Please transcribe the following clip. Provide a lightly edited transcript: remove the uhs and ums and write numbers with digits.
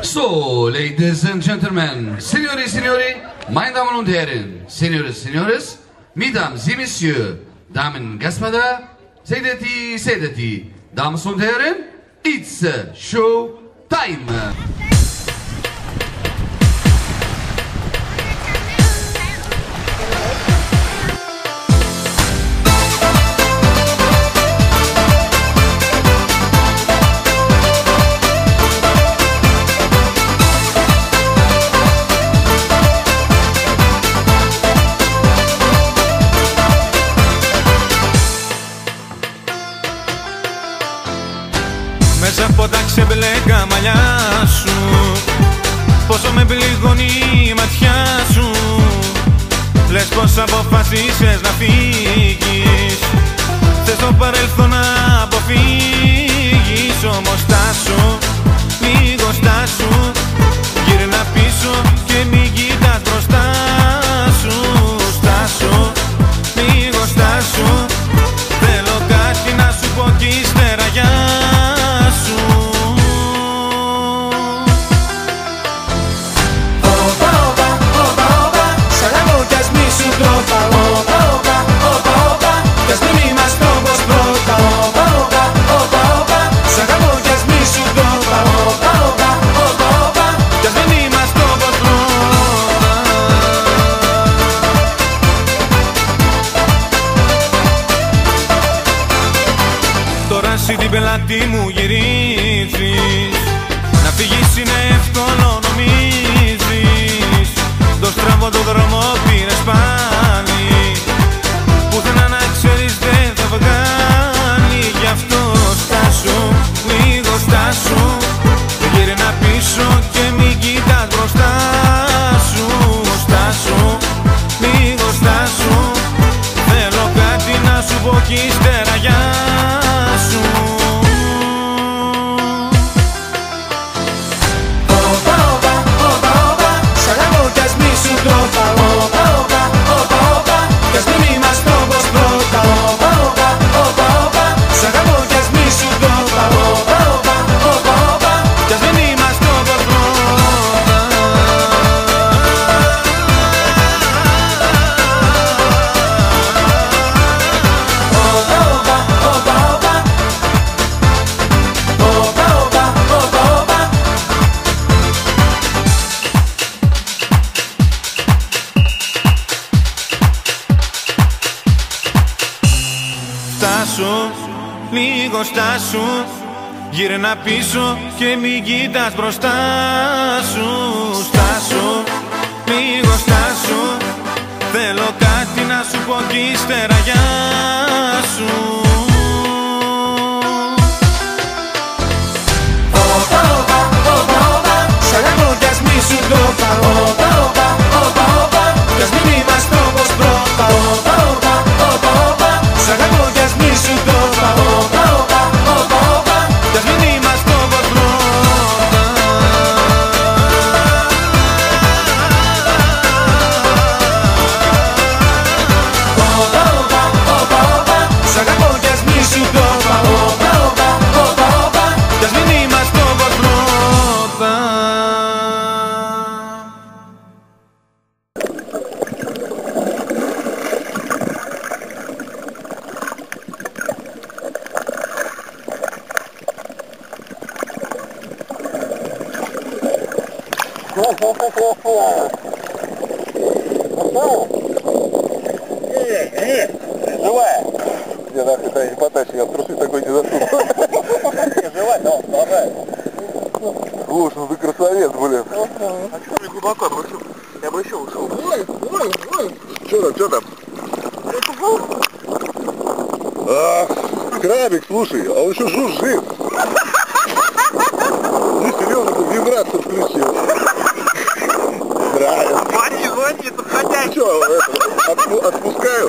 So, ladies and gentlemen, signori, signori, meine Damen und Herren, Senores, Senores, Mesdames et Messieurs, Damen, Господа, Sedeti, Sedeti, Dames und Herren, it's show time! Μέσα από τα ξεμπλέκα μαλλιά σου, πόσο με πληγώνει η ματιά σου. Λες πως αποφασίσες να φύγεις, θες το παρελθόν να αποφύγεις. Όμως στάσου, λίγο στάσου, γύρνα πίσω και μην κοιτάς μπροστά σου. Στάσου, λίγο στάσου, θέλω κάτι να σου πω κι ύστερα γεια σου. Όπα, όπα, όπα, όπα, σ' αγαπώ κι ας μη σου τρόπα. Όπα, όπα, όπα, όπα, κι ας μην είμαστε όπως πρώτα. Όπα, όπα, όπα, όπα, σ' αγαπώ κι ας μη σου τρόπα. Όπα, όπα, όπα, όπα, κι ας μην είμαστε όπως πρώτα. Τώρα εσύ την πελάτη μου γυρίζεις, να φύγεις είναι εύκολο νομίζεις. Το στραβό το δρόμο πήρες πάλι, πουθενά να ξέρεις δεν θα βγάλει. Γι' αυτό στάσου, λίγο στάσου, γύρνα πίσω και μην κοιτάς μπροστά σου. Στάσου, λίγο στάσου, θέλω κάτι να σου πω κι ύστερα γεια σου. Όπα, όπα, όπα, όπα, σ' αγαπώ κι ας μη σου τρόπα. Όπα, όπα, όπα, όπα, κι ας μην είμαστε όπως πρώτα. Όπα, όπα, όπα, όπα, σ' αγαπώ κι ας μη σου τρόπα. Όπα, όπα, όπα, όπα, κι ας μην είμαστε όπως πρώτα. Όπα, όπα, όπα, όπα, όπα, όπα, όπα, όπα. Στάσου, λίγο στάσου, γύρνα πίσω και μην κοιτάς μπροστά σου. Στάσου, λίγο στάσου, θέλω κάτι να σου πω κι ύστερα γεια σου. Όπα, όπα, όπα, όπα, σ' αγαπώ κι ας μη σου τρόπα. Όπα, όπα, όπα, όπα, κι ας μην είμαστε όπως πρώτα. Όπα, όπα, όπα, όπα, σ' αγαπώ κι ας μη σου τρόπα. Όπα, όπα, όπα, όπα, κι ας μην είμαστε όπως πρώτα. Όπα, όπα, όπα, όπα, σ' αγαπώ κι ας μη σου τρόπα. Όπα, όπα, όπα, όπα, κι ας μην είμαστε όπως πρώτα. Живая. Где нахуй та эпатачка, я в трусы такой не засунул. Живая, да, продолжай. Слушай, ну ты красавец, блин. А что ты глубоко обрушил? Я бы еще ушел. Что там? Крабик, слушай, а он еще жужжит. Ну серьезно, ты вибрацию включил. Нравится. Звони, подходящий. Что, отпускаю?